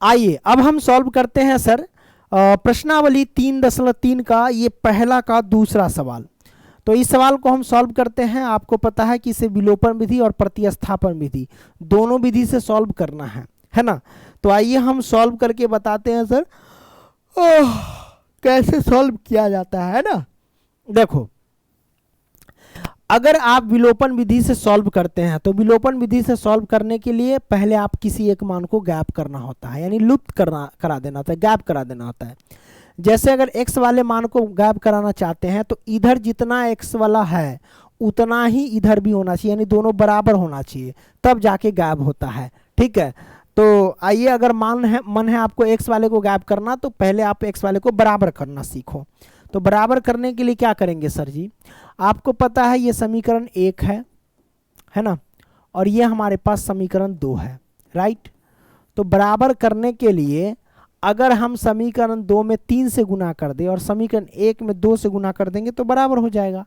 आइए अब हम सॉल्व करते हैं सर प्रश्नावली 3.3 का ये पहला का दूसरा सवाल। तो इस सवाल को हम सॉल्व करते हैं। आपको पता है कि इसे विलोपन विधि और प्रतिस्थापन विधि दोनों विधि से सॉल्व करना है ना। तो आइए हम सॉल्व करके बताते हैं सर कैसे सॉल्व किया जाता है ना। देखो, अगर आप विलोपन विधि से सॉल्व करते हैं तो विलोपन विधि से सॉल्व करने के लिए पहले आप किसी एक मान को गैप करना होता है, यानी लुप्त करा देना होता है, गैप करा देना होता है। जैसे अगर x वाले मान को गैप कराना चाहते हैं तो इधर जितना x वाला है उतना ही इधर भी होना चाहिए, यानी दोनों बराबर होना चाहिए, तब जाके गैप होता है। ठीक है, तो आइए अगर मन है आपको x वाले को गैप करना तो पहले आप x वाले को बराबर करना सीखो। तो बराबर करने के लिए क्या करेंगे सर जी, आपको पता है ये समीकरण 1 है ना, और ये हमारे पास समीकरण 2 है, राइट। तो बराबर करने के लिए अगर हम समीकरण 2 में 3 से गुना कर दें और समीकरण 1 में 2 से गुना कर देंगे तो बराबर हो जाएगा।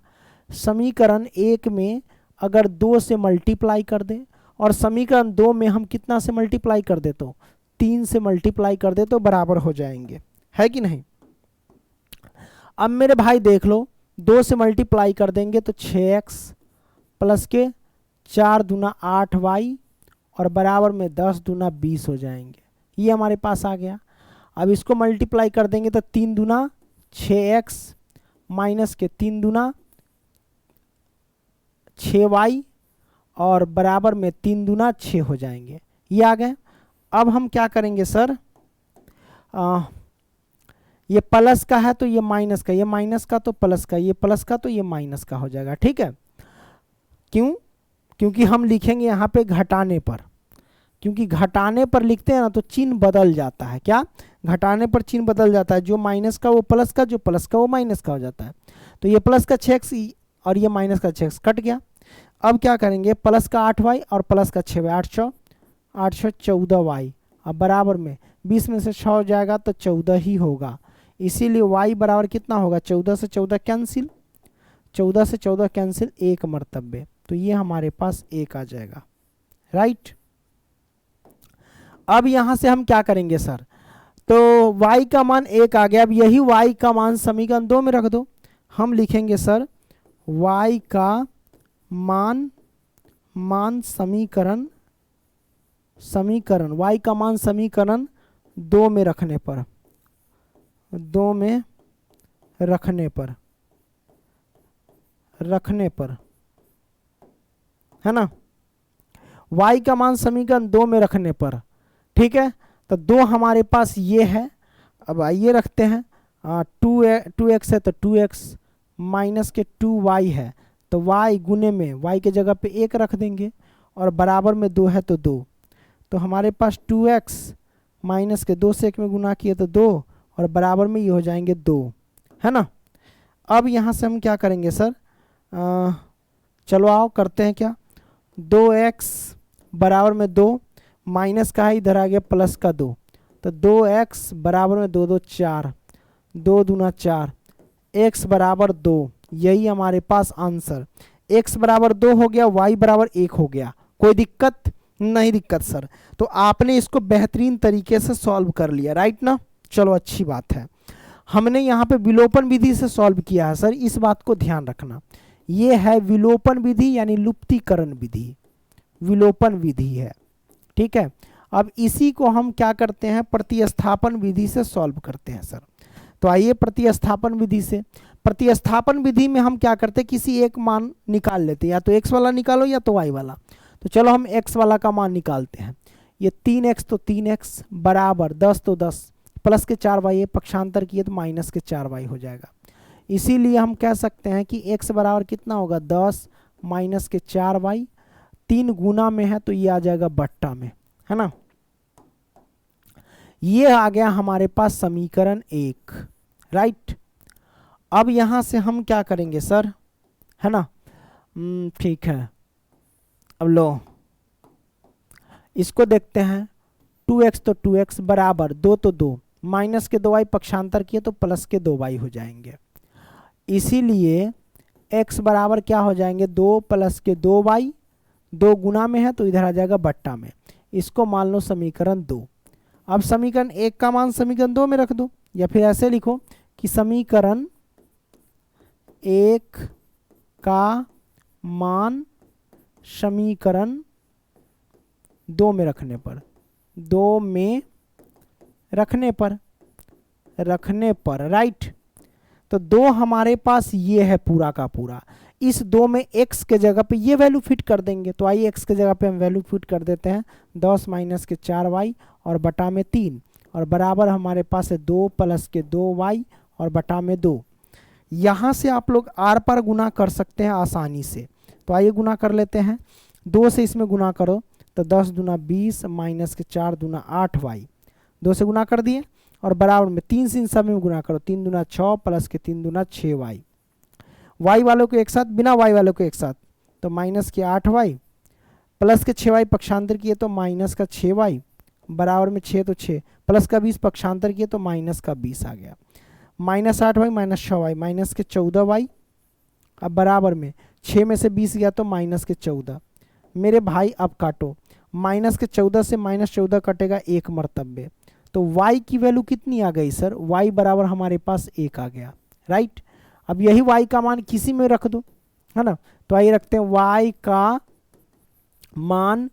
समीकरण 1 में अगर 2 से मल्टीप्लाई कर दें और समीकरण 2 में हम कितना से मल्टीप्लाई कर दे तो 3 से मल्टीप्लाई कर दे तो बराबर हो जाएंगे, है कि नहीं। अब मेरे भाई देख लो, 2 से मल्टीप्लाई कर देंगे तो 6x प्लस के 4 दूना 8y और बराबर में 10 दूना 20 हो जाएंगे। ये हमारे पास आ गया। अब इसको मल्टीप्लाई कर देंगे तो 3 दूना 6x माइनस के 3 दूना 6y और बराबर में 3 दूना 6 हो जाएंगे। ये आ गए। अब हम क्या करेंगे सर, ये प्लस का है तो ये माइनस का, ये माइनस का तो प्लस का, ये प्लस का तो ये माइनस का हो जाएगा। ठीक है, क्यों? क्योंकि हम लिखेंगे यहाँ पे घटाने पर, क्योंकि घटाने पर लिखते हैं ना तो चिन्ह बदल जाता है। क्या? घटाने पर चिन्ह बदल जाता है, जो माइनस का वो प्लस का, जो प्लस का वो माइनस का हो जाता है। तो ये प्लस का 6x और ये माइनस का 6x कट गया। अब क्या करेंगे, प्लस का 8y और प्लस का 6y, 8 6 14y। अब बराबर में 20 में से 6 हो जाएगा तो 14 ही होगा, इसीलिए y बराबर कितना होगा, 14 से 14 कैंसिल, 14 से 14 कैंसिल, 1 मर्तबे। तो ये हमारे पास 1 आ जाएगा, राइट। अब यहां से हम क्या करेंगे सर, तो y का मान 1 आ गया। अब यही y का मान समीकरण 2 में रख दो। हम लिखेंगे सर y का मान समीकरण y का मान समीकरण 2 में रखने पर, 2 में रखने पर है ना, y का मान समीकरण 2 में रखने पर। ठीक है, तो 2 हमारे पास ये है। अब आइए रखते हैं, 2x है तो 2x माइनस के 2y है तो y गुने में y के जगह पे 1 रख देंगे और बराबर में 2 है तो 2। तो हमारे पास 2x माइनस के 2 से 1 में गुना किए तो 2 और बराबर में ये हो जाएंगे 2, है ना। अब यहाँ से हम क्या करेंगे सर, चलो आओ करते हैं क्या, 2x बराबर में 2 माइनस का है, इधर आ गया प्लस का 2, तो 2x बराबर में 2 2 4, 2 दूना 4, x बराबर 2। यही हमारे पास आंसर, x बराबर 2 हो गया, y बराबर 1 हो गया। कोई दिक्कत नहीं? दिक्कत सर। तो आपने इसको बेहतरीन तरीके से सॉल्व कर लिया, राइट ना। चलो अच्छी बात है। हमने यहाँ पे विलोपन विधि से सॉल्व किया है सर, इस बात को ध्यान रखना। ये है विलोपन विधि यानी लुप्तीकरण विधि, विलोपन विधि है। ठीक है, अब इसी को हम क्या करते हैं, प्रतिस्थापन विधि से सॉल्व करते हैं सर। तो आइए प्रतिस्थापन विधि से, प्रतिस्थापन विधि में हम क्या करते हैं, किसी एक मान निकाल लेते हैं, या तो x वाला निकालो या तो y वाला। तो चलो हम x वाला का मान निकालते हैं। ये 3x तो 3x बराबर 10 तो 10 प्लस के 4y, पक्षांतर किए तो माइनस के 4y हो जाएगा। इसीलिए हम कह सकते हैं कि x बराबर कितना होगा, 10 माइनस के 4y, 3 गुना में है तो ये आ जाएगा बट्टा में, है ना। ये आ गया हमारे पास समीकरण 1, राइट। अब यहां से हम क्या करेंगे सर, है ना, ठीक है। अब लो इसको देखते हैं, 2x तो 2x बराबर 2 तो 2 माइनस के 2y, पक्षांतर किए तो प्लस के 2y हो जाएंगे। इसीलिए x बराबर क्या हो जाएंगे, 2 प्लस के 2y, 2 गुना में है तो इधर आ जाएगा बट्टा में। इसको मान लो समीकरण 2। अब समीकरण 1 का मान समीकरण 2 में रख दो, या फिर ऐसे लिखो कि समीकरण 1 का मान समीकरण 2 में रखने पर, 2 में रखने पर राइट। तो 2 हमारे पास ये है पूरा का पूरा, इस 2 में x के जगह पे ये वैल्यू फिट कर देंगे। तो आइए x के जगह पे हम वैल्यू फिट कर देते हैं, 10 माइनस के 4y और बटा में 3, और बराबर हमारे पास है 2 प्लस के 2y और बटा में 2। यहाँ से आप लोग r पर गुना कर सकते हैं आसानी से। तो आइए गुना कर लेते हैं, 2 से इसमें गुना करो तो 10 दूना 20 माइनस के 4 दूना 8y, 2 से गुना कर दिए, और बराबर में 3 से इन सब में गुना करो, 3 दूना 6 प्लस के 3 दूना 6y, y वालों को एक साथ, बिना y वालों को एक साथ, तो माइनस के 8y प्लस के 6y पक्षांतर किए तो माइनस का 6y, बराबर में 6 तो 6 प्लस का 20 पक्षांतर किए तो माइनस का 20 आ गया, minus 8y minus 6y minus के 14y। अब बराबर में 6 में से 20 गया तो माइनस के 14। मेरे भाई अब काटो, माइनस के 14 से माइनस 14 कटेगा 1 मर्तबे, तो y की वैल्यू कितनी आ गई सर, y बराबर हमारे पास 1 आ गया राइट। अब यही y का मान किसी में रख दो, है ना। तो आइए रखते हैं y का मान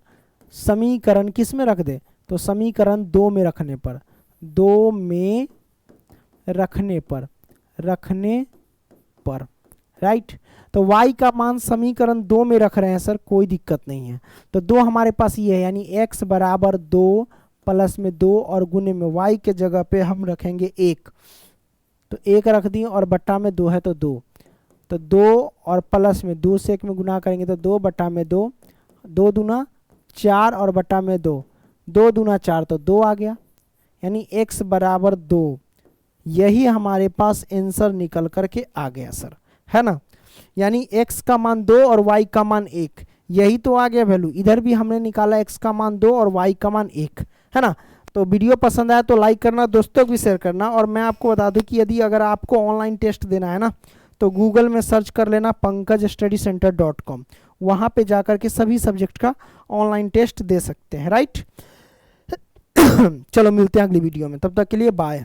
समीकरण किस में रख दे, तो समीकरण 2 में रखने पर, 2 में रखने पर राइट। तो y का मान समीकरण 2 में रख रहे हैं सर, कोई दिक्कत नहीं है। तो 2 हमारे पास ये है, यानी x बराबर 2 प्लस में 2 और गुने में y के जगह पे हम रखेंगे 1, तो 1 रख दिए, और बट्टा में 2 है तो 2, तो 2 और प्लस में 2 से 1 में गुना करेंगे तो 2 बट्टा में 2, 2 दूना 4 और बट्टा में 2, 2 दूना 4 तो 2 आ गया, यानी x बराबर 2। यही हमारे पास आंसर निकल करके आ गया सर, है ना। यानी x का मान 2 और y का मान 1, यही तो आ गया वैल्यू। इधर भी हमने निकाला x का मान 2 और y का मान 1, है ना। तो वीडियो पसंद आया तो लाइक करना, दोस्तों को भी शेयर करना। और मैं आपको बता दूं कि यदि अगर आपको ऑनलाइन टेस्ट देना है ना, तो गूगल में सर्च कर लेना pankajstudycenter.com, वहाँ पे जाकर के सभी सब्जेक्ट का ऑनलाइन टेस्ट दे सकते हैं राइट। चलो मिलते हैं अगली वीडियो में, तब तक के लिए बाय।